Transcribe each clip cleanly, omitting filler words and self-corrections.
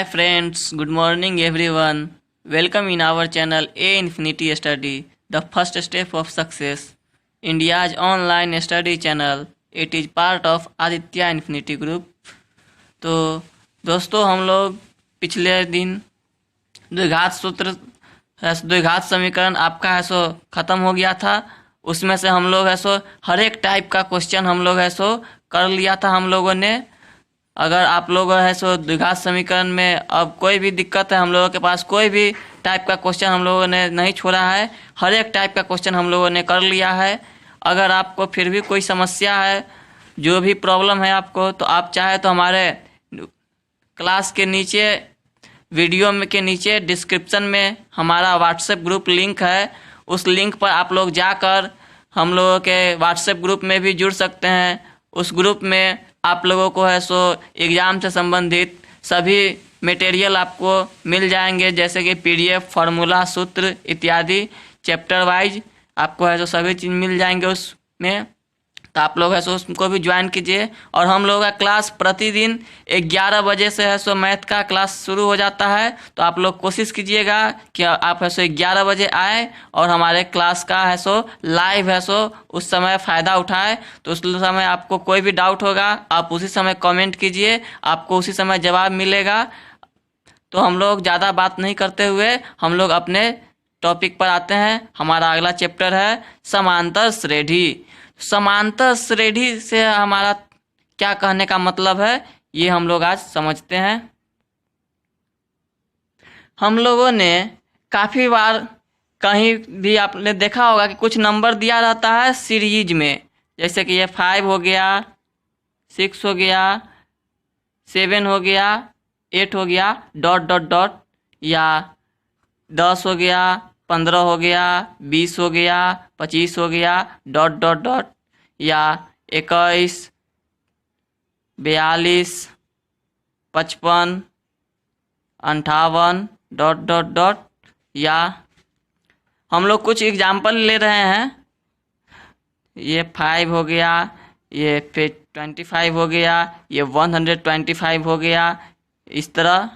Hi friends, good morning everyone. Welcome in our channel A Infinity Study, the first step of success. India's online study channel. It is part of Aditya Infinity Group. तो दोस्तों हम लोग पिछले दिन द्विघात समीकरण आपका है सो ख़त्म हो गया था। उसमें से हम लोग है सो हर एक टाइप का क्वेश्चन हम लोग है सो कर लिया था हम लोगों ने। अगर आप लोग है सो द्विघात समीकरण में अब कोई भी दिक्कत है, हम लोगों के पास कोई भी टाइप का क्वेश्चन हम लोगों ने नहीं छोड़ा है, हर एक टाइप का क्वेश्चन हम लोगों ने कर लिया है। अगर आपको फिर भी कोई समस्या है, जो भी प्रॉब्लम है आपको, तो आप चाहे तो हमारे क्लास के नीचे वीडियो में के नीचे डिस्क्रिप्शन में हमारा व्हाट्सएप ग्रुप लिंक है, उस लिंक पर आप लोग जाकर हम लोगों के व्हाट्सएप ग्रुप में भी जुड़ सकते हैं। उस ग्रुप में आप लोगों को है सो एग्ज़ाम से संबंधित सभी मटेरियल आपको मिल जाएंगे, जैसे कि पीडीएफ, फार्मूला, सूत्र इत्यादि चैप्टर वाइज आपको है सो सभी चीज़ मिल जाएंगे उसमें। तो आप लोग है सो उसको भी ज्वाइन कीजिए। और हम लोगों का क्लास प्रतिदिन 11 बजे से है सो मैथ का क्लास शुरू हो जाता है। तो आप लोग कोशिश कीजिएगा कि आप है सो 11 बजे आए और हमारे क्लास का है सो लाइव है सो उस समय फ़ायदा उठाए। तो उस समय आपको कोई भी डाउट होगा, आप उसी समय कमेंट कीजिए, आपको उसी समय जवाब मिलेगा। तो हम लोग ज़्यादा बात नहीं करते हुए हम लोग अपने टॉपिक पर आते हैं। हमारा अगला चैप्टर है समांतर श्रेणी। समांतर श्रेणी से हमारा क्या कहने का मतलब है, ये हम लोग आज समझते हैं। हम लोगों ने काफ़ी बार कहीं भी आपने देखा होगा कि कुछ नंबर दिया रहता है सीरीज में, जैसे कि ये 5 हो गया, 6 हो गया, 7 हो गया, 8 हो गया, डॉट डॉट डॉट, या 10 हो गया, 15 हो गया, 20 हो गया, 25 हो गया, डॉट डॉट डॉट, या 21, 42, 55, 58, डॉट डॉट डॉट। या हम लोग कुछ एग्जाम्पल ले रहे हैं, ये 5 हो गया, ये फिर 25 हो गया, ये 125 हो गया, इस तरह।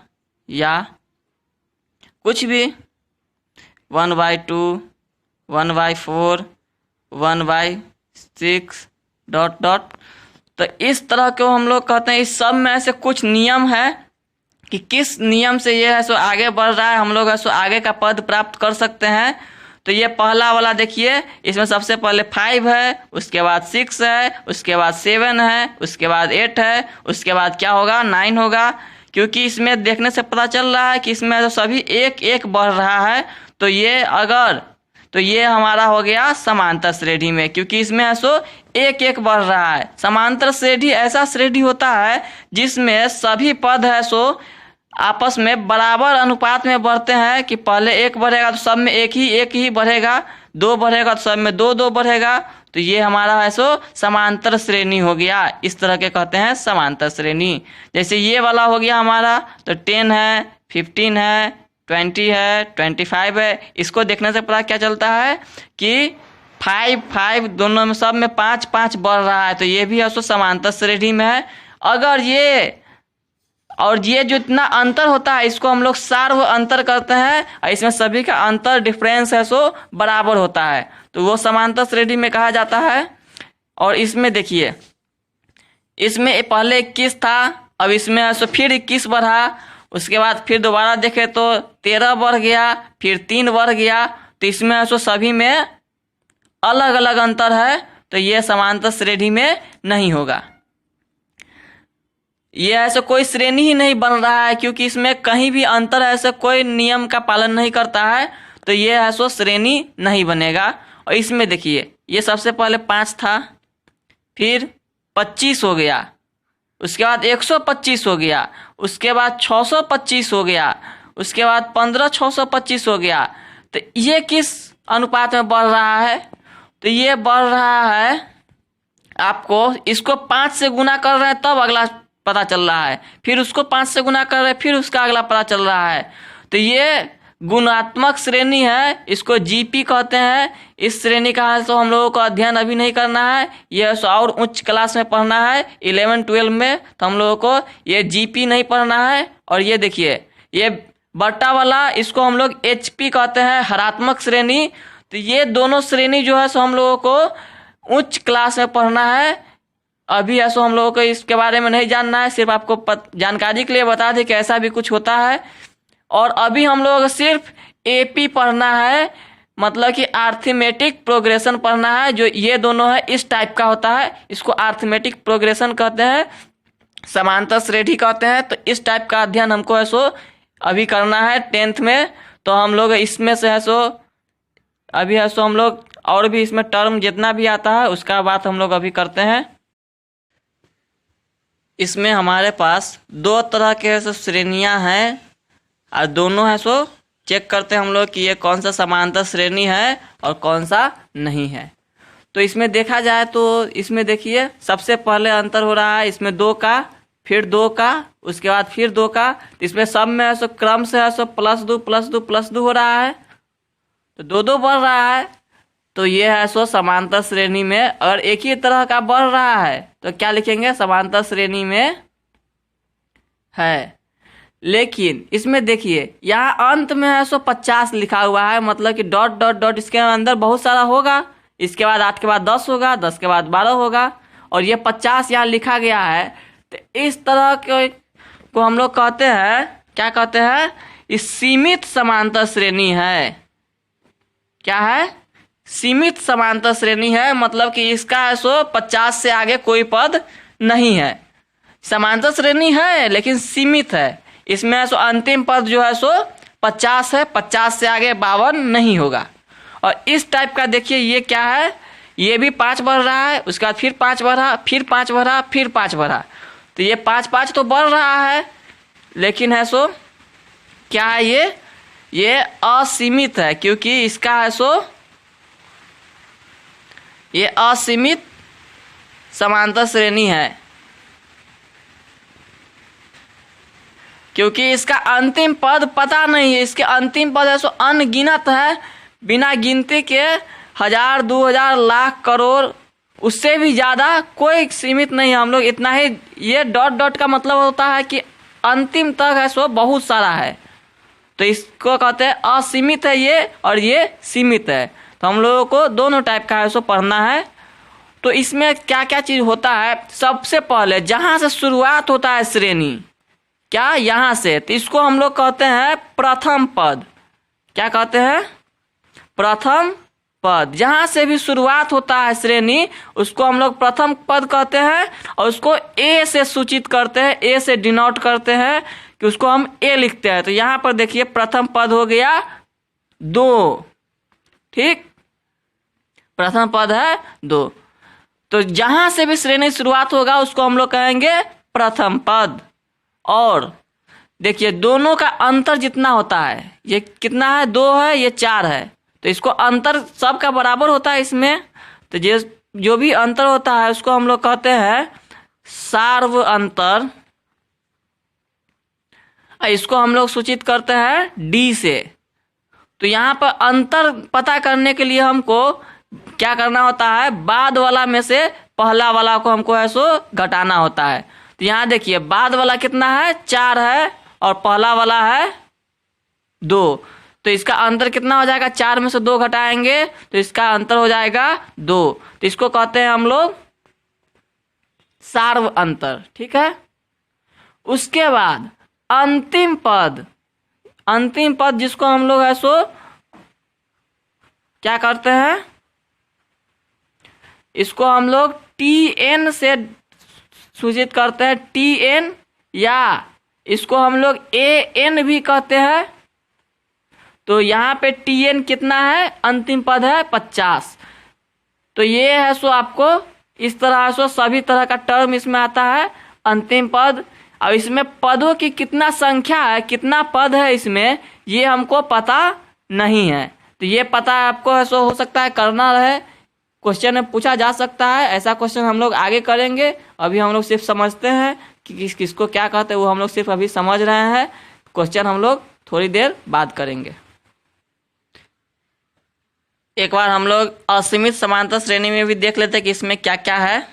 या कुछ भी 1/2, 1/4, 1/6, डॉट डॉट। तो इस तरह को हम लोग कहते हैं। इस सब में से कुछ नियम है कि किस नियम से ये है सो आगे बढ़ रहा है, हम लोग है सो आगे का पद प्राप्त कर सकते हैं। तो ये पहला वाला देखिए, इसमें सबसे पहले 5 है, उसके बाद 6 है, उसके बाद 7 है, उसके बाद 8 है, उसके बाद क्या होगा, 9 होगा। क्योंकि इसमें देखने से पता चल रहा है कि इसमें तो सभी एक एक बढ़ रहा है। तो ये हमारा हो गया समांतर श्रेणी में, क्योंकि इसमें है सो एक एक बढ़ रहा है। समांतर श्रेणी ऐसा श्रेणी होता है जिसमें सभी पद है सो आपस में बराबर अनुपात में बढ़ते हैं, कि पहले 1 बढ़ेगा तो सब में एक ही बढ़ेगा, 2 बढ़ेगा तो सब में 2 बढ़ेगा। तो ये हमारा है सो समांतर श्रेणी हो गया। इस तरह के कहते हैं समांतर श्रेणी। जैसे ये वाला हो गया हमारा, तो 10 है, 15 है, 20 है, 25 है। इसको देखने से पता क्या चलता है कि 5 दोनों में सब में 5 बढ़ रहा है। तो ये भी है सो समांतर श्रेणी में है। अगर ये जो इतना अंतर होता है, इसको हम लोग सार्व अंतर करते हैं, और इसमें सभी का अंतर डिफरेंस है सो बराबर होता है, तो वो समांतर श्रेणी में कहा जाता है। और इसमें देखिए, इसमें पहले 21 था, अब इसमें है सो फिर 21 बढ़ा, उसके बाद फिर दोबारा देखे तो 13 बढ़ गया, फिर 3 बढ़ गया। तो इसमें है सो सभी में अलग अलग अंतर है, तो ये समांतर श्रेणी में नहीं होगा। ये ऐसा कोई श्रेणी ही नहीं बन रहा है, क्योंकि इसमें कहीं भी अंतर ऐसे कोई नियम का पालन नहीं करता है, तो ये है सो श्रेणी नहीं बनेगा। और इसमें देखिए, ये सबसे पहले 5 था, फिर 25 हो गया, उसके बाद 125 हो गया, उसके बाद 625 हो गया, उसके बाद 15,625 हो गया। तो ये किस अनुपात में बढ़ रहा है, तो ये बढ़ रहा है, आपको इसको 5 से गुना कर रहे हैं तब अगला पता चल रहा है, फिर उसको 5 से गुना कर रहे हैं, फिर उसका अगला पता चल रहा है। तो ये गुणात्मक श्रेणी है, इसको जीपी कहते हैं। इस श्रेणी का है तो हम लोगों को अध्ययन अभी नहीं करना है, ये और उच्च क्लास में पढ़ना है, 11-12 में। तो हम लोगों को ये जीपी नहीं पढ़ना है, और ये देखिए ये बट्टा वाला, इसको हम लोग HP कहते हैं, हरात्मक श्रेणी। तो ये दोनों श्रेणी जो है सो हम लोगों को उच्च क्लास में पढ़ना है। अभी है सो हम लोगों को इसके बारे में नहीं जानना है, सिर्फ आपको जानकारी के लिए बता दें कि ऐसा भी कुछ होता है। और अभी हम लोगों को सिर्फ AP पढ़ना है, मतलब कि आर्थमेटिक प्रोग्रेशन पढ़ना है। जो ये दोनों है इस टाइप का होता है, इसको आर्थमेटिक प्रोग्रेशन कहते हैं, समांतर श्रेणी कहते हैं। तो इस टाइप का अध्ययन हमको है सो अभी करना है 10th में। तो हम लोग इसमें से है सो अभी है सो हम लोग और भी इसमें टर्म जितना भी आता है उसका बात हम लोग अभी करते हैं। इसमें हमारे पास दो तरह के श्रेणियां हैं और दोनों है सो चेक करते हैं हम लोग कि ये कौन सा समांतर श्रेणी है और कौन सा नहीं है। तो इसमें देखा जाए तो इसमें देखिए सबसे पहले अंतर हो रहा है इसमें 2 का, फिर 2 का, उसके बाद फिर 2 का। तो इसमें सब में है सो क्रम से है सो +2 +2 +2 हो रहा है, तो 2 बढ़ रहा है। तो ये है सो समांतर श्रेणी में। अगर एक ही तरह का बढ़ रहा है तो क्या लिखेंगे, समांतर श्रेणी में है। लेकिन इसमें देखिए यहाँ अंत में है सो 50 लिखा हुआ है, मतलब कि डॉट डॉट डॉट इसके अंदर बहुत सारा होगा। इसके बाद 8 के बाद 10 होगा, 10 के बाद 12 होगा, और ये 50 यहाँ लिखा गया है। तो इस तरह को हम लोग कहते हैं, क्या कहते हैं, इस सीमित समांतर श्रेणी है। क्या है, सीमित समांतर श्रेणी है, मतलब कि इसका है सो 50 से आगे कोई पद नहीं है। समांतर श्रेणी है लेकिन सीमित है, इसमें है सो अंतिम पद जो है सो 50 है, 50 से आगे 52 नहीं होगा। और इस टाइप का देखिए ये क्या है, ये भी 5 बढ़ रहा है, उसके बाद फिर 5 बढ़ा, फिर 5 बढ़ा, फिर 5 बढ़ा। तो ये 5 तो बढ़ रहा है, लेकिन है सो क्या है, ये असीमित है, क्योंकि इसका है सो ये असीमित समांतर श्रेणी है, क्योंकि इसका अंतिम पद पता नहीं है। इसके अंतिम पद है सो अनगिनत है, बिना गिनती के 1000, 2000, लाख, करोड़, उससे भी ज़्यादा कोई सीमित नहीं है। हम लोग इतना ही, ये डॉट डॉट का मतलब होता है कि अंतिम तक है सो बहुत सारा है। तो इसको कहते हैं असीमित है ये, और ये सीमित है। तो हम लोगों को दोनों टाइप का है सो पढ़ना है। तो इसमें क्या क्या चीज़ होता है, सबसे पहले जहाँ से शुरुआत होता है श्रेणी, क्या, यहाँ से, तो इसको हम लोग कहते हैं प्रथम पद। क्या कहते हैं, प्रथम पद। जहाँ से भी शुरुआत होता है श्रेणी उसको हम लोग प्रथम पद कहते हैं, और उसको ए से सूचित करते हैं, ए से डिनोट करते हैं, कि उसको हम ए लिखते हैं। तो यहाँ पर देखिए प्रथम पद हो गया 2, ठीक, प्रथम पद है 2। तो जहाँ से भी श्रेणी शुरुआत होगा उसको हम लोग कहेंगे प्रथम पद। और देखिए दोनों का अंतर जितना होता है, ये कितना है, 2 है, ये 4 है, तो इसको अंतर सबका बराबर होता है इसमें। तो जो भी अंतर होता है उसको हम लोग कहते हैं सार्व अंतर। इसको हम लोग सूचित करते हैं D से। तो यहाँ पर अंतर पता करने के लिए हमको क्या करना होता है, बाद वाला में से पहला वाला को हमको है सो घटाना होता है। तो यहाँ देखिए बाद वाला कितना है, 4 है, और पहला वाला है 2। तो इसका अंतर कितना हो जाएगा, 4 में से 2 घटाएंगे तो इसका अंतर हो जाएगा 2। तो इसको कहते हैं हम लोग सार्व अंतर, ठीक है। उसके बाद अंतिम पद जिसको हम लोग है सो क्या करते हैं, इसको हम लोग TN से सूचित करते हैं, TN, या इसको हम लोग AN भी कहते हैं। तो यहाँ पे TN कितना है, अंतिम पद है 50। तो ये है सो आपको इस तरह से सभी तरह का टर्म इसमें आता है, अंतिम पद। अब इसमें पदों की कितना संख्या है, कितना पद है इसमें, ये हमको पता नहीं है। तो ये पता आपको है सो हो सकता है करना रहे, क्वेश्चन में पूछा जा सकता है। ऐसा क्वेश्चन हम लोग आगे करेंगे, अभी हम लोग सिर्फ समझते हैं कि किसको क्या कहते हैं, वो हम लोग सिर्फ अभी समझ रहे हैं। क्वेश्चन हम लोग थोड़ी देर बाद करेंगे। एक बार हम लोग असीमित समांतर श्रेणी में भी देख लेते हैं कि इसमें क्या क्या है।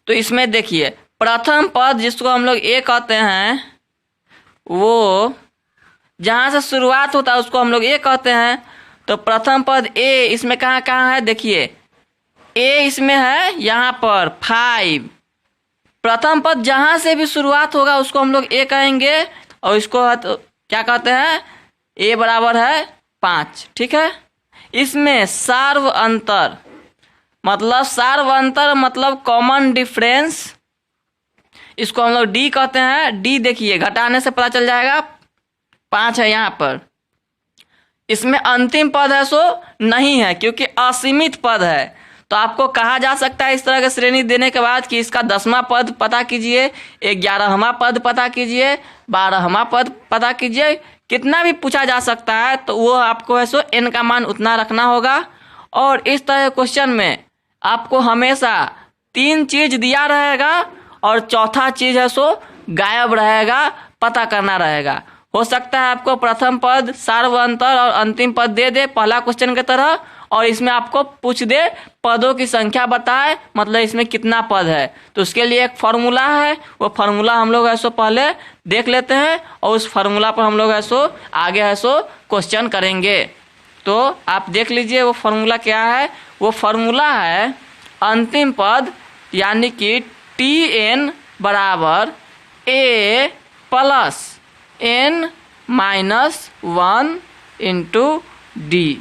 तो इसमें देखिए प्रथम पद जिसको हम लोग ए कहते हैं, वो जहाँ से शुरुआत होता है उसको हम लोग ए कहते हैं। तो प्रथम पद ए इसमें कहाँ कहाँ है, देखिए ए इसमें है यहाँ पर 5। प्रथम पद जहाँ से भी शुरुआत होगा उसको हम लोग ए कहेंगे, और इसको तो क्या कहते हैं, ए बराबर है 5। ठीक है। इसमें सार्व अंतर मतलब कॉमन डिफरेंस, इसको हम लोग डी कहते हैं। डी देखिए घटाने से पता चल जाएगा 5 है यहाँ पर। इसमें अंतिम पद है सो नहीं है क्योंकि असीमित पद है। तो आपको कहा जा सकता है इस तरह की श्रेणी देने के बाद कि इसका 10वां पद पता कीजिए, 11वां पद पता कीजिए, 12वां पद पता कीजिए, कितना भी पूछा जा सकता है। तो वो आपको है सो n का मान उतना रखना होगा। और इस तरह के क्वेश्चन में आपको हमेशा 3 चीज दिया रहेगा और चौथा चीज है सो गायब रहेगा, पता करना रहेगा। हो सकता है आपको प्रथम पद, सार्व अंतर और अंतिम पद दे दे पहला क्वेश्चन की तरह, और इसमें आपको पूछ दे पदों की संख्या बताए, मतलब इसमें कितना पद है। तो उसके लिए एक फार्मूला है, वो फार्मूला हम लोग ऐसो पहले देख लेते हैं और उस फार्मूला पर हम लोग ऐसो आगे ऐसो क्वेश्चन करेंगे। तो आप देख लीजिए वो फार्मूला क्या है। वो फार्मूला है अंतिम पद यानी कि Tn बराबर a plus n minus 1 into D.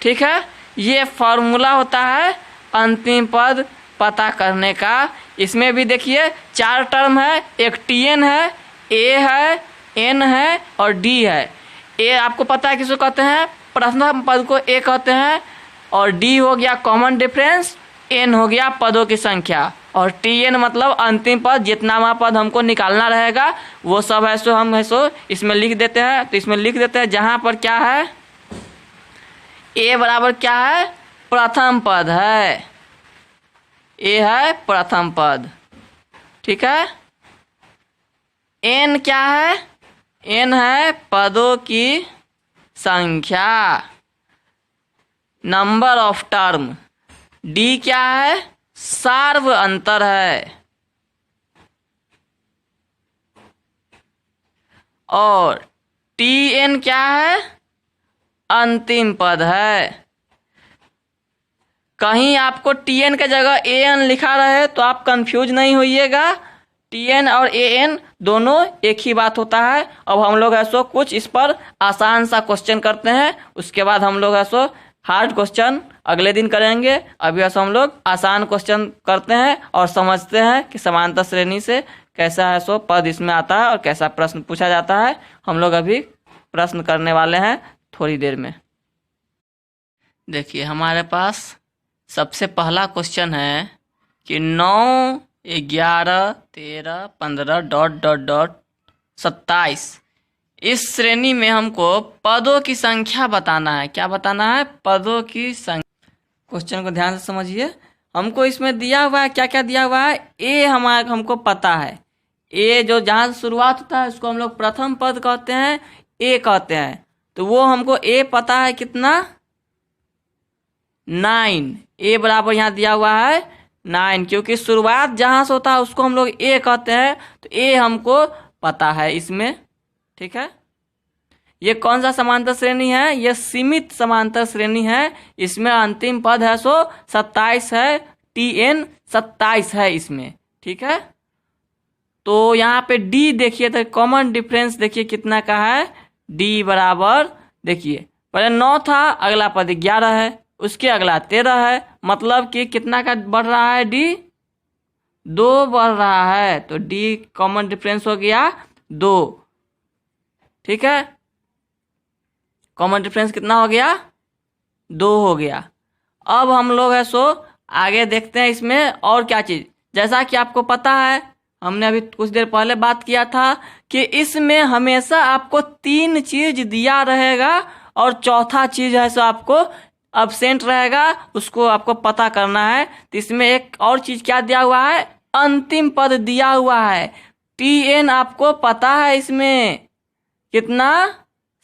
ठीक है, ये फार्मूला होता है अंतिम पद पता करने का। इसमें भी देखिए 4 टर्म है, एक Tn है, a है, n है और d है। a आपको पता है किसको कहते हैं, प्रथम पद को a कहते हैं, और d हो गया कॉमन डिफरेंस, n हो गया पदों की संख्या, और Tn मतलब अंतिम पद, जितना पद हमको निकालना रहेगा वो सब है सो हम है सो इसमें लिख देते हैं। तो इसमें लिख देते हैं जहाँ पर क्या है, a बराबर क्या है, प्रथम पद है, a है प्रथम पद। ठीक है। n क्या है, n है पदों की संख्या, नंबर ऑफ टर्म। d क्या है, सार्व अंतर है, और Tn क्या है, अंतिम पद है। कहीं आपको Tn के जगह An लिखा रहे तो आप कंफ्यूज नहीं होइएगा, Tn और An दोनों एक ही बात होता है। अब हम लोग ऐसो कुछ इस पर आसान सा क्वेश्चन करते हैं, उसके बाद हम लोग ऐसो हार्ड क्वेश्चन अगले दिन करेंगे। अभी ऐसा हम लोग आसान क्वेश्चन करते हैं और समझते हैं कि समांतर श्रेणी से कैसा है सो पद इसमें आता है और कैसा प्रश्न पूछा जाता है। हम लोग अभी प्रश्न करने वाले हैं थोड़ी देर में। देखिए हमारे पास सबसे पहला क्वेश्चन है कि 9, 11, 13, 15 डॉट डॉट डॉट 27 इस श्रेणी में हमको पदों की संख्या बताना है। क्या बताना है, पदों की संख्या। क्वेश्चन को ध्यान से समझिए। हमको इसमें दिया हुआ है, क्या क्या दिया हुआ है, ए हमको पता है, ए जो जहाँ से शुरुआत होता है उसको हम लोग प्रथम पद कहते हैं, ए कहते हैं। तो वो हमको ए पता है कितना, 9। ए बराबर यहाँ दिया हुआ है 9, क्योंकि शुरुआत जहाँ से होता है उसको हम लोग ए कहते हैं। तो ए हमको पता है इसमें। ठीक है। ये कौन सा समांतर श्रेणी है, ये सीमित समांतर श्रेणी है। इसमें अंतिम पद है सो 27 है, Tn 27 है इसमें। ठीक है। तो यहाँ पे डी देखिए, तो कॉमन डिफरेंस देखिए कितना का है, डी बराबर देखिए पहले 9 था, अगला पद 11 है, उसके अगला 13 है, मतलब कि कितना का बढ़ रहा है, डी 2 बढ़ रहा है। तो डी कॉमन डिफरेंस हो गया 2। ठीक है, कॉमन डिफरेंस कितना हो गया, 2 हो गया। अब हम लोग है सो आगे देखते हैं इसमें और क्या चीज। जैसा कि आपको पता है, हमने अभी कुछ देर पहले बात किया था कि इसमें हमेशा आपको 3 चीज दिया रहेगा और चौथा चीज है सो आपको अब्सेंट रहेगा, उसको आपको पता करना है। तो इसमें एक और चीज क्या दिया हुआ है, अंतिम पद दिया हुआ है। Tn आपको पता है इसमें कितना,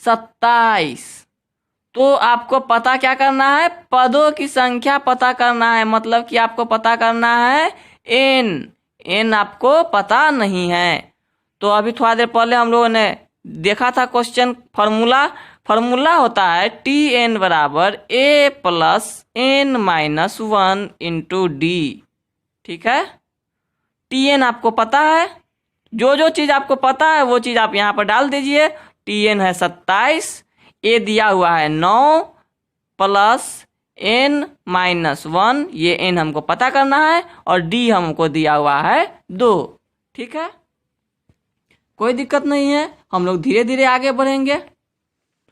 27। तो आपको पता क्या करना है, पदों की संख्या पता करना है, मतलब कि आपको पता करना है n आपको पता नहीं है। तो अभी थोड़ा देर पहले हम लोगों ने देखा था क्वेश्चन। फॉर्मूला होता है Tn बराबर a plus n minus 1 into D. ठीक है, Tn आपको पता है, जो जो चीज़ आपको पता है वो चीज़ आप यहाँ पर डाल दीजिए। Tn है 27, a दिया हुआ है 9 प्लस n माइनस 1, ये n हमको पता करना है, और d हमको दिया हुआ है 2। ठीक है, कोई दिक्कत नहीं है, हम लोग धीरे धीरे आगे बढ़ेंगे।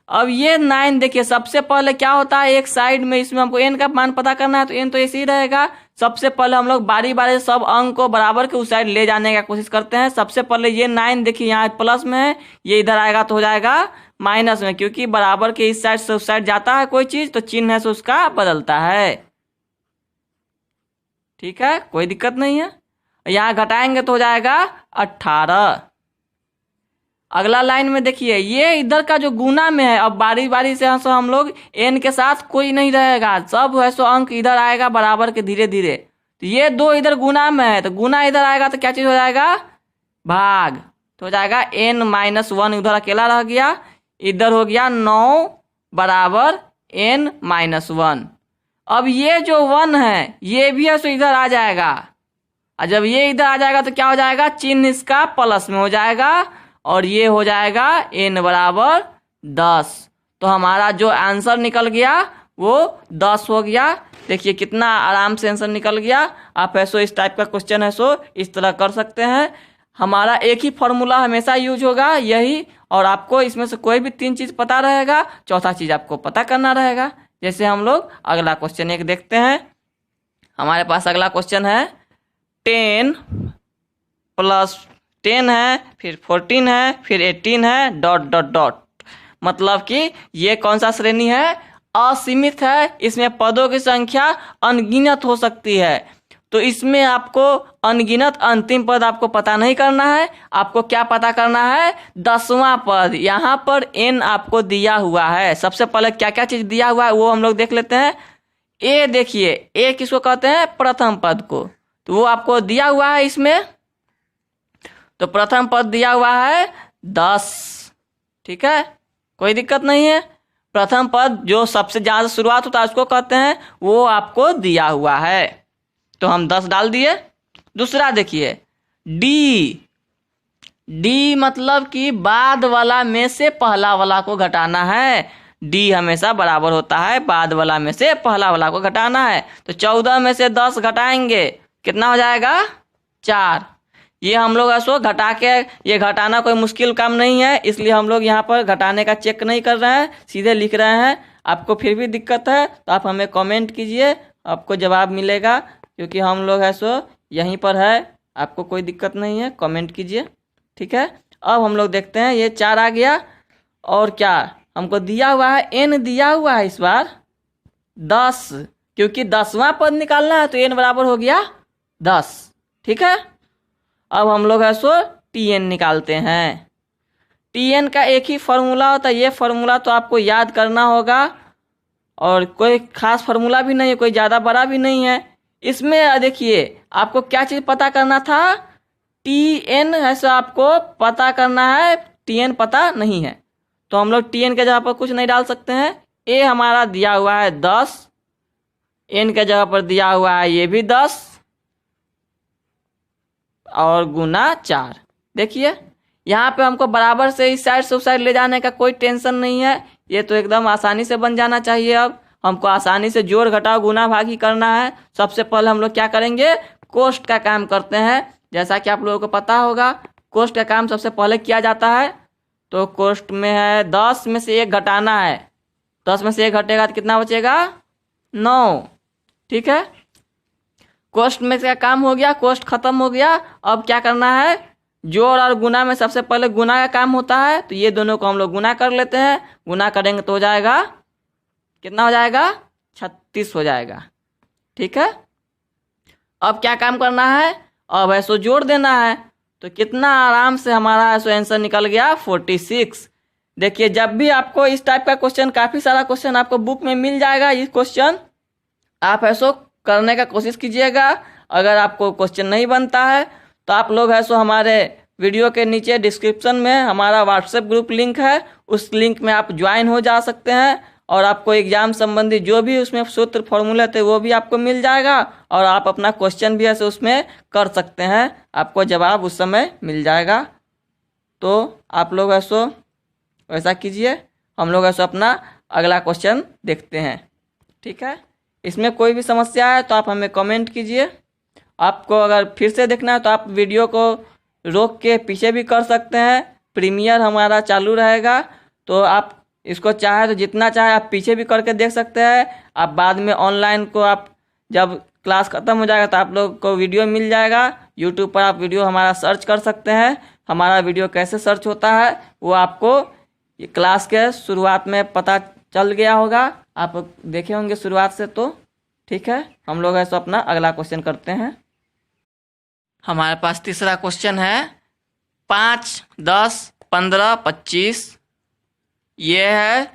अब ये 9 देखिए, सबसे पहले क्या होता है, एक साइड में इसमें हमको n का मान पता करना है, तो n तो ऐसे ही रहेगा। सबसे पहले हम लोग बारी बारी से सब अंक को बराबर के उस साइड ले जाने का कोशिश करते हैं। सबसे पहले ये 9 देखिए यहाँ प्लस में है, ये इधर आएगा तो हो जाएगा माइनस में, क्योंकि बराबर के इस साइड से उस साइड जाता है कोई चीज तो चिन्ह है से उसका बदलता है। ठीक है, कोई दिक्कत नहीं है। यहाँ घटाएंगे तो हो जाएगा 18। अगला लाइन में देखिए, ये इधर का जो गुना में है, अब बारी बारी से हम लोग n के साथ कोई नहीं रहेगा, सब है सो अंक इधर आएगा बराबर के धीरे धीरे। तो ये 2 इधर गुना में है, तो गुना इधर आएगा तो क्या चीज हो जाएगा, भाग। तो हो जाएगा n माइनस 1 उधर अकेला रह गया, इधर हो गया 9 बराबर n माइनस 1। अब ये जो 1 है ये भी है सो इधर आ जाएगा, और जब ये इधर आ जाएगा तो क्या हो जाएगा, चिन्ह इसका प्लस में हो जाएगा, और ये हो जाएगा n बराबर 10। तो हमारा जो आंसर निकल गया वो 10 हो गया। देखिए कितना आराम से आंसर निकल गया। आप ऐसो इस टाइप का क्वेश्चन है सो इस तरह कर सकते हैं। हमारा एक ही फॉर्मूला हमेशा यूज होगा यही, और आपको इसमें से कोई भी 3 चीज़ पता रहेगा, चौथा चीज़ आपको पता करना रहेगा। जैसे हम लोग अगला क्वेश्चन एक देखते हैं। हमारे पास अगला क्वेश्चन है 10 प्लस 10 है, फिर 14 है, फिर 18 है, डॉट डॉट डॉट। मतलब कि ये कौन सा श्रेणी है, असीमित है। इसमें पदों की संख्या अनगिनत हो सकती है। तो इसमें आपको अनगिनत अंतिम पद आपको पता नहीं करना है, आपको क्या पता करना है, 10वां पद। यहाँ पर n आपको दिया हुआ है। सबसे पहले क्या क्या चीज दिया हुआ है वो हम लोग देख लेते हैं। a देखिए, a किसको कहते हैं, प्रथम पद को, तो वो आपको दिया हुआ है इसमें। तो प्रथम पद दिया हुआ है 10। ठीक है, कोई दिक्कत नहीं है। प्रथम पद जो सबसे ज्यादा शुरुआत होता है उसको कहते हैं, वो आपको दिया हुआ है, तो हम 10 डाल दिए। दूसरा देखिए डी मतलब कि बाद वाला में से पहला वाला को घटाना है। डी हमेशा बराबर होता है बाद वाला में से पहला वाला को घटाना है। तो 14 में से 10 घटाएंगे, कितना हो जाएगा, 4। ये हम लोग ऐसो घटा के, ये घटाना कोई मुश्किल काम नहीं है, इसलिए हम लोग यहाँ पर घटाने का चेक नहीं कर रहे हैं, सीधे लिख रहे हैं। आपको फिर भी दिक्कत है तो आप हमें कमेंट कीजिए, आपको जवाब मिलेगा, क्योंकि हम लोग ऐसो यहीं पर है। आपको कोई दिक्कत नहीं है, कमेंट कीजिए। ठीक है, अब हम लोग देखते हैं, ये 4 आ गया, और क्या हमको दिया हुआ है, n दिया हुआ है इस बार 10, क्योंकि 10वां पद निकालना है, तो n बराबर हो गया 10। ठीक है, अब हम लोग है सो Tn निकालते हैं। Tn का एक ही फॉर्मूला होता है, ये फॉर्मूला तो आपको याद करना होगा, और कोई खास फॉर्मूला भी नहीं है, कोई ज़्यादा बड़ा भी नहीं है। इसमें देखिए आपको क्या चीज़ पता करना था, Tn है सो आपको पता करना है, Tn पता नहीं है, तो हम लोग Tn के जगह पर कुछ नहीं डाल सकते हैं। a हमारा दिया हुआ है 10, n के जगह पर दिया हुआ है ये भी 10, और गुना 4। देखिए यहाँ पे हमको बराबर से इस साइड से उस साइड ले जाने का कोई टेंशन नहीं है, ये तो एकदम आसानी से बन जाना चाहिए। अब हमको आसानी से जोड़ घटाव गुना भाग ही करना है। सबसे पहले हम लोग क्या करेंगे, कोष्ट का काम करते हैं। जैसा कि आप लोगों को पता होगा, कोष्ट का काम सबसे पहले किया जाता है। तो कोष्ट में है 10 में से 1 घटाना है, 10 में से 1 घटेगा तो कितना बचेगा, 9। ठीक है, कोष्ट में से काम हो गया, कोष्ट खत्म हो गया। अब क्या करना है, जोड़ और गुना में सबसे पहले गुना का काम होता है, तो ये दोनों को हम लोग गुना कर लेते हैं। गुना करेंगे तो हो जाएगा, कितना हो जाएगा, 36 हो जाएगा। ठीक है, अब क्या काम करना है, अब ऐसो जोड़ देना है, तो कितना आराम से हमारा ऐसो आंसर निकल गया 46। देखिए जब भी आपको इस टाइप का क्वेश्चन, काफ़ी सारा क्वेश्चन आपको बुक में मिल जाएगा, ये क्वेश्चन आप ऐसो करने का कोशिश कीजिएगा। अगर आपको क्वेश्चन नहीं बनता है तो आप लोग है सो हमारे वीडियो के नीचे डिस्क्रिप्शन में हमारा व्हाट्सएप ग्रुप लिंक है, उस लिंक में आप ज्वाइन हो जा सकते हैं और आपको एग्जाम संबंधी जो भी उसमें सूत्र फॉर्मूला थे वो भी आपको मिल जाएगा और आप अपना क्वेश्चन भी ऐसे उसमें कर सकते हैं, आपको जवाब उस समय मिल जाएगा। तो आप लोग ऐसो वैसा कीजिए। हम लोग ऐसा अपना अगला क्वेश्चन देखते हैं, ठीक है। इसमें कोई भी समस्या है तो आप हमें कमेंट कीजिए। आपको अगर फिर से देखना है तो आप वीडियो को रोक के पीछे भी कर सकते हैं, प्रीमियर हमारा चालू रहेगा, तो आप इसको चाहे तो जितना चाहे आप पीछे भी करके देख सकते हैं। आप बाद में ऑनलाइन को आप जब क्लास ख़त्म हो जाएगा तो आप लोग को वीडियो मिल जाएगा। यूट्यूब पर आप वीडियो हमारा सर्च कर सकते हैं। हमारा वीडियो कैसे सर्च होता है वो आपको ये क्लास के शुरुआत में पता चल गया होगा, आप देखे होंगे शुरुआत से, तो ठीक है। हम लोग ऐसा अपना अगला क्वेश्चन करते हैं। हमारे पास तीसरा क्वेश्चन है 5, 10, 15, 25। ये है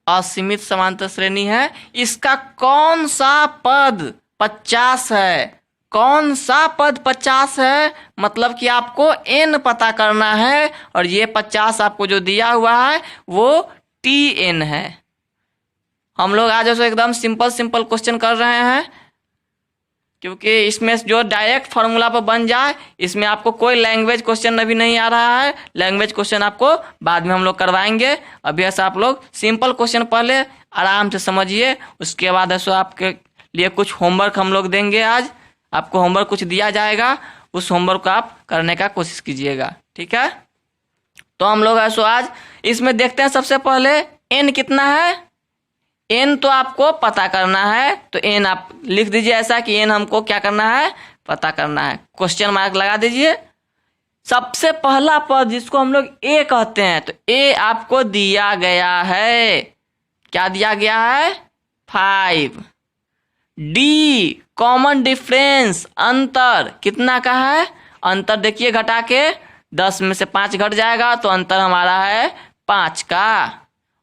असीमित समांतर श्रेणी है। इसका कौन सा पद 50 है? कौन सा पद 50 है? मतलब कि आपको n पता करना है और ये 50 आपको जो दिया हुआ है वो tn है। हम लोग आज ऐसे एकदम सिंपल क्वेश्चन कर रहे हैं क्योंकि इसमें जो डायरेक्ट फार्मूला पर बन जाए, इसमें आपको कोई लैंग्वेज क्वेश्चन अभी नहीं आ रहा है। लैंग्वेज क्वेश्चन आपको बाद में हम लोग करवाएंगे। अभी ऐसा आप लोग सिंपल क्वेश्चन पहले आराम से समझिए, उसके बाद ऐसा आपके लिए कुछ होमवर्क हम लोग देंगे। आज आपको होमवर्क कुछ दिया जाएगा, उस होमवर्क को आप करने का कोशिश कीजिएगा, ठीक है। तो हम लोग ऐसा आज इसमें देखते हैं। सबसे पहले n कितना है? n तो आपको पता करना है, तो n आप लिख दीजिए ऐसा कि n हमको क्या करना है? पता करना है। क्वेश्चन मार्क लगा दीजिए। सबसे पहला पद जिसको हम लोग a कहते हैं, तो a आपको दिया गया है। क्या दिया गया है? 5। d कॉमन डिफरेंस, अंतर कितना का है? अंतर देखिए घटा के 10 में से 5 घट जाएगा तो अंतर हमारा है 5 का।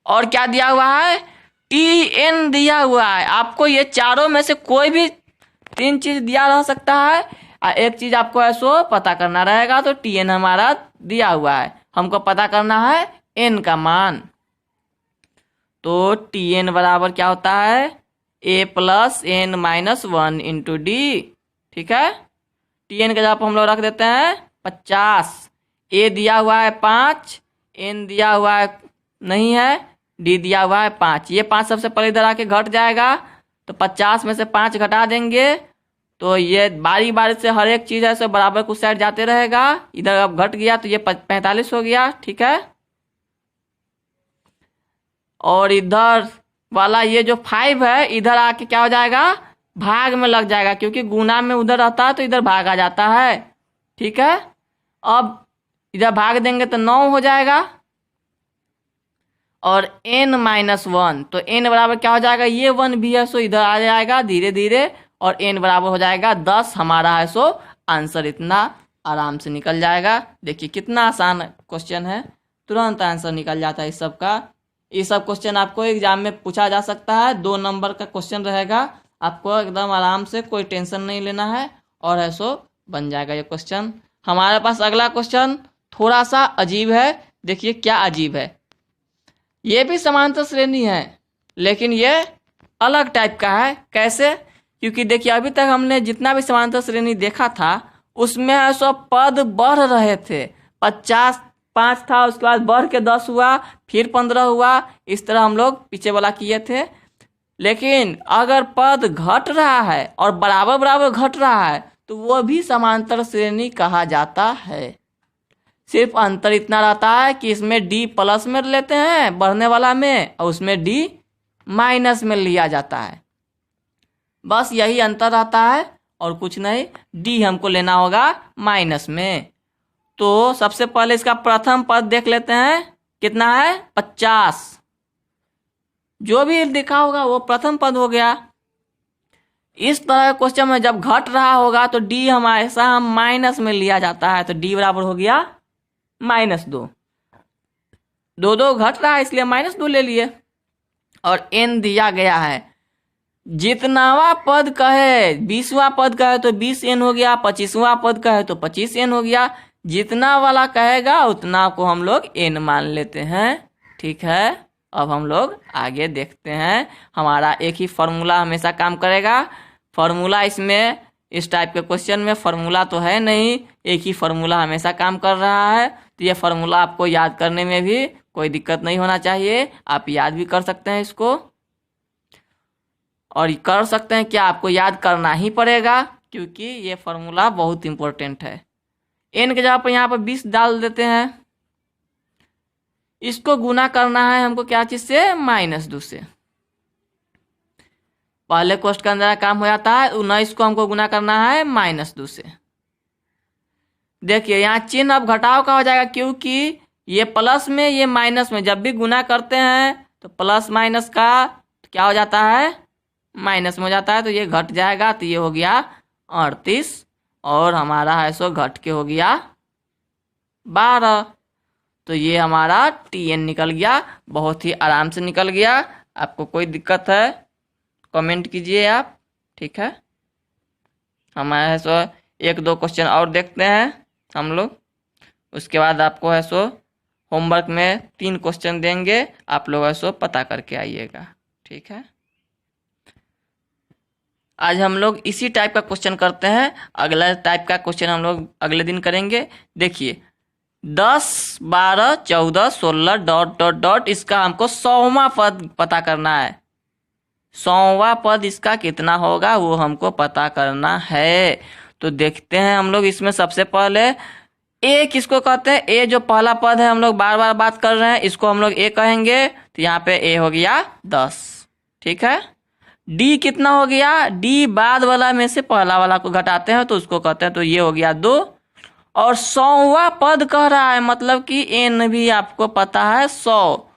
और क्या दिया हुआ है? tn दिया हुआ है। आपको ये चारों में से कोई भी 3 चीज दिया रह सकता है, एक चीज आपको ऐसो पता करना रहेगा। तो tn हमारा दिया हुआ है, हमको पता करना है n का मान। तो tn बराबर क्या होता है? a plus n minus 1 into D, ठीक है। tn का जवाब हम लोग रख देते हैं 50। a दिया हुआ है 5, n दिया हुआ है नहीं है, d दिया हुआ है 5। ये 5 सबसे पहले इधर आके घट जाएगा, तो 50 में से 5 घटा देंगे तो ये बारी बारी से हर एक चीज ऐसे बराबर कुछ साइड जाते रहेगा। इधर अब घट गया तो ये 45 हो गया, ठीक है। और इधर वाला ये जो 5 है इधर आके क्या हो जाएगा? भाग में लग जाएगा, क्योंकि गुना में उधर रहता है तो इधर भाग आ जाता है, ठीक है। अब इधर भाग देंगे तो 9 हो जाएगा और n माइनस 1, तो n बराबर क्या हो जाएगा? ये 1 भी है सो इधर आ जाएगा धीरे धीरे और n बराबर हो जाएगा 10 हमारा है। सो आंसर इतना आराम से निकल जाएगा। देखिए कितना आसान क्वेश्चन है, तुरंत आंसर निकल जाता है इस सब का। ये सब क्वेश्चन आपको एग्जाम में पूछा जा सकता है, 2 नंबर का क्वेश्चन रहेगा। आपको एकदम आराम से कोई टेंशन नहीं लेना है और है सो बन जाएगा ये क्वेश्चन। हमारे पास अगला क्वेश्चन थोड़ा सा अजीब है। देखिए क्या अजीब है। ये भी समांतर श्रेणी है लेकिन ये अलग टाइप का है। कैसे? क्योंकि देखिए अभी तक हमने जितना भी समांतर श्रेणी देखा था उसमें ऐसा पद बढ़ रहे थे। 50 5 था, उसके बाद बढ़ के 10 हुआ, फिर 15 हुआ, इस तरह हम लोग पीछे वाला किए थे। लेकिन अगर पद घट रहा है और बराबर बराबर घट रहा है तो वो भी समांतर श्रेणी कहा जाता है। सिर्फ अंतर इतना रहता है कि इसमें d प्लस में लेते हैं बढ़ने वाला में और उसमें d माइनस में लिया जाता है। बस यही अंतर रहता है और कुछ नहीं। d हमको लेना होगा माइनस में। तो सबसे पहले इसका प्रथम पद देख लेते हैं, कितना है? 50। जो भी लिखा होगा वो प्रथम पद हो गया। इस तरह के क्वेश्चन में जब घट रहा होगा तो d हमेशा हम माइनस में लिया जाता है, तो d बराबर हो गया -2। 2 घट रहा है इसलिए -2 ले लिए। और n दिया गया है, जितनावा पद कहे 20वां पद कहे तो 20n हो गया, 25वां पद कहे तो 25n हो गया। जितना वाला कहेगा उतना को हम लोग n मान लेते हैं। ठीक है, अब हम लोग आगे देखते हैं। हमारा एक ही फॉर्मूला हमेशा काम करेगा। फॉर्मूला इसमें इस टाइप के क्वेश्चन में फॉर्मूला तो है नहीं, एक ही फॉर्मूला हमेशा काम कर रहा है। तो ये फॉर्मूला आपको याद करने में भी कोई दिक्कत नहीं होना चाहिए, आप याद भी कर सकते हैं इसको। और कर सकते हैं क्या, आपको याद करना ही पड़ेगा क्योंकि ये फॉर्मूला बहुत इंपॉर्टेंट है। n के जगह पर यहाँ पर 20 डाल देते हैं। इसको गुना करना है हमको क्या चीज से, -2 से। पहले क्वेश्चन के अंदर काम हो जाता है, 19 को हमको गुना करना है -2 से। देखिए यहाँ चिन्ह अब घटाव का हो जाएगा क्योंकि ये प्लस में ये माइनस में जब भी गुना करते हैं तो प्लस माइनस का क्या हो जाता है, माइनस में हो जाता है। तो ये घट जाएगा, तो ये हो गया 38 और हमारा है सो घट के हो गया 12। तो ये हमारा TN निकल गया, बहुत ही आराम से निकल गया। आपको कोई दिक्कत है कमेंट कीजिए आप। ठीक है, हमारे है सो 1-2 क्वेश्चन और देखते हैं हम लोग, उसके बाद आपको है सो होमवर्क में 3 क्वेश्चन देंगे, आप लोग है सो पता करके आइएगा। ठीक है, आज हम लोग इसी टाइप का क्वेश्चन करते हैं, अगला टाइप का क्वेश्चन हम लोग अगले दिन करेंगे। देखिए 10, 12, 14, 16 ... इसका हमको 100वां पद पता करना है। 100वां पद इसका कितना होगा वो हमको पता करना है। तो देखते हैं हम लोग इसमें सबसे पहले ए किसको कहते हैं, ए जो पहला पद है हम लोग बार बार बात कर रहे हैं इसको हम लोग ए कहेंगे। तो यहाँ पे ए हो गया 10। ठीक है, डी कितना हो गया, डी बाद वाला में से पहला वाला को घटाते हैं तो उसको कहते हैं, तो ये हो गया 2। और 100वां पद कह रहा है मतलब कि एन भी आपको पता है 100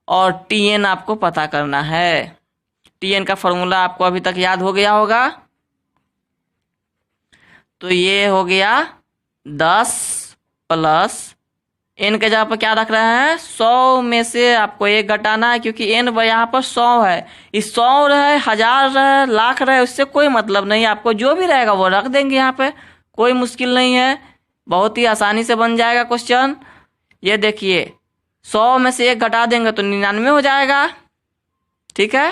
और TN आपको पता करना है। TN का फॉर्मूला आपको अभी तक याद हो गया होगा। तो ये हो गया 10 प्लस n के जगह पर क्या रख रहे हैं, 100 में से आपको 1 घटाना है क्योंकि n यहाँ पर 100 है। इस 100 रहे, 1000 रहे, लाख रहे, उससे कोई मतलब नहीं, आपको जो भी रहेगा वो रख देंगे यहाँ पे, कोई मुश्किल नहीं है, बहुत ही आसानी से बन जाएगा क्वेश्चन। ये देखिए 100 में से 1 घटा देंगे तो 99 हो जाएगा। ठीक है,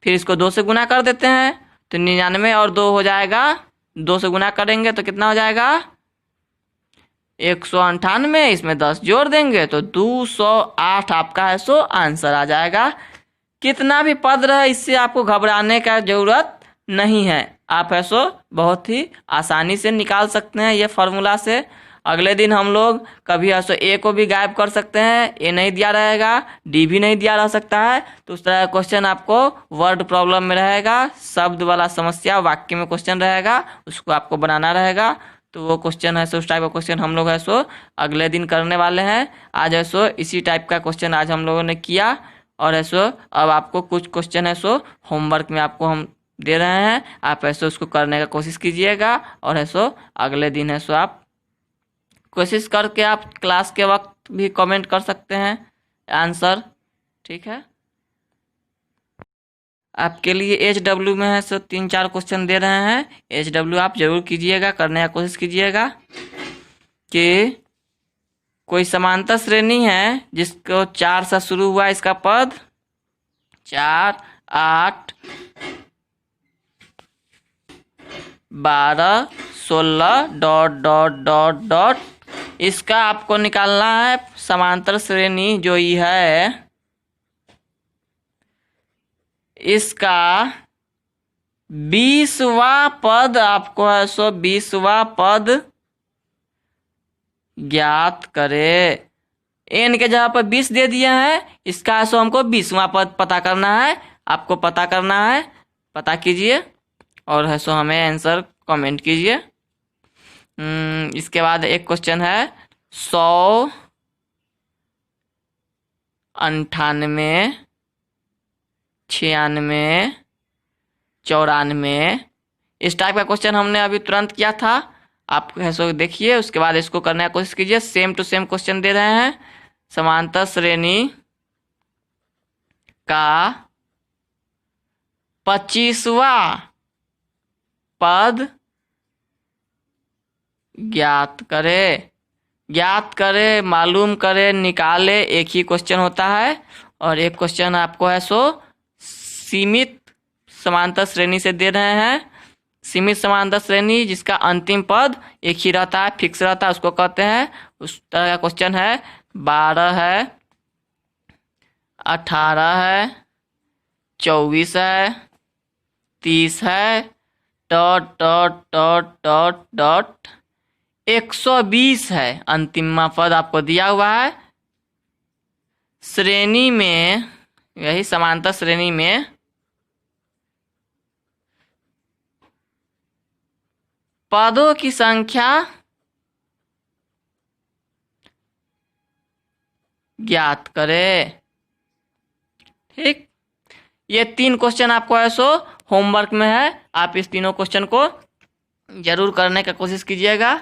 फिर इसको 2 से गुना कर देते हैं तो 99 और 2 हो जाएगा, 2 से गुना करेंगे तो कितना हो जाएगा 198, इसमें 10 जोड़ देंगे तो 208 आपका है सो आंसर आ जाएगा। कितना भी पद रहे इससे आपको घबराने का जरूरत नहीं है, आप है सो बहुत ही आसानी से निकाल सकते हैं ये फॉर्मूला से। अगले दिन हम लोग कभी है सो ए को भी गायब कर सकते हैं, ए नहीं दिया रहेगा, डी भी नहीं दिया रह सकता है, तो उस तरह का क्वेश्चन आपको वर्ड प्रॉब्लम में रहेगा, शब्द वाला समस्या वाक्य में क्वेश्चन रहेगा, उसको आपको बनाना रहेगा। तो वो क्वेश्चन है सो उस टाइप का क्वेश्चन हम लोग है सो अगले दिन करने वाले हैं। आज है सो इसी टाइप का क्वेश्चन आज हम लोगों ने किया और है सो अब आपको कुछ क्वेश्चन है सो होमवर्क में आपको हम दे रहे हैं, आप ऐसे उसको करने का कोशिश कीजिएगा और है सो अगले दिन है सो आप कोशिश करके आप क्लास के वक्त भी कमेंट कर सकते हैं आंसर। ठीक है, आपके लिए HW में है सो 3-4 क्वेश्चन दे रहे हैं, HW आप जरूर कीजिएगा, करने का कोशिश कीजिएगा कि कोई समांतर श्रेणी है जिसको 4 से शुरू हुआ इसका पद 4, 8, 12, 16 ... इसका आपको निकालना है समांतर श्रेणी जो ये है इसका 20वां पद आपको है सो 20वां पद ज्ञात करे। n के जगह पर 20 दे दिए हैं, इसका है सो हमको 20वां पद पता करना है, आपको पता करना है, पता कीजिए और है सो हमें आंसर कमेंट कीजिए। इसके बाद एक क्वेश्चन है 100, 98, 96, 94 इस टाइप का क्वेश्चन हमने अभी तुरंत किया था, आप ऐसे देखिए, उसके बाद इसको करने की कोशिश कीजिए। सेम टू सेम क्वेश्चन दे रहे हैं, समांतर श्रेणी का 25वां पद ज्ञात करे, मालूम करे, निकाले, एक ही क्वेश्चन होता है। और एक क्वेश्चन आपको है सो सीमित समांतर श्रेणी से दे रहे हैं। सीमित समांतर श्रेणी जिसका अंतिम पद एक ही रहता है, फिक्स रहता है, उसको कहते हैं। उस तरह का क्वेश्चन है। 12 है, 18 है, 24 है, 30 है, dot dot dot dot dot 120 है। अंतिम पद आपको दिया हुआ है। श्रेणी में, यही समांतर श्रेणी में पदों की संख्या ज्ञात करे। ठीक, ये 3 क्वेश्चन आपको है सो होमवर्क में है। आप इस तीनों क्वेश्चन को जरूर करने का कोशिश कीजिएगा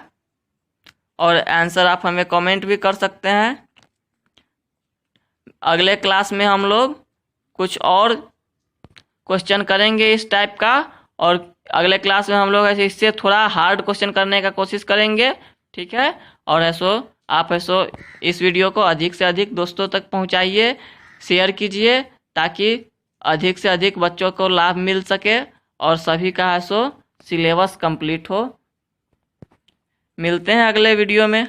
और आंसर आप हमें कमेंट भी कर सकते हैं। अगले क्लास में हम लोग कुछ और क्वेश्चन करेंगे इस टाइप का, और अगले क्लास में हम लोग ऐसे इससे थोड़ा हार्ड क्वेश्चन करने का कोशिश करेंगे। ठीक है, और ऐसो आप ऐसो इस वीडियो को अधिक से अधिक दोस्तों तक पहुंचाइए, शेयर कीजिए, ताकि अधिक से अधिक बच्चों को लाभ मिल सके और सभी का ऐसो सिलेबस कंप्लीट हो। मिलते हैं अगले वीडियो में।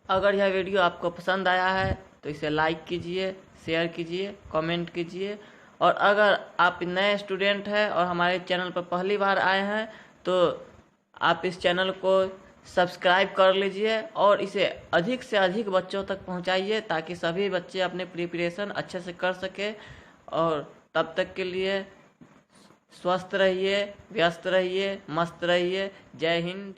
अगर यह वीडियो आपको पसंद आया है तो इसे लाइक कीजिए, शेयर कीजिए, कमेंट कीजिए। और अगर आप नए स्टूडेंट हैं और हमारे चैनल पर पहली बार आए हैं तो आप इस चैनल को सब्सक्राइब कर लीजिए और इसे अधिक से अधिक बच्चों तक पहुंचाइए, ताकि सभी बच्चे अपने प्रिपरेशन अच्छे से कर सके। और तब तक के लिए स्वस्थ रहिए, व्यस्त रहिए, मस्त रहिए। जय हिंद।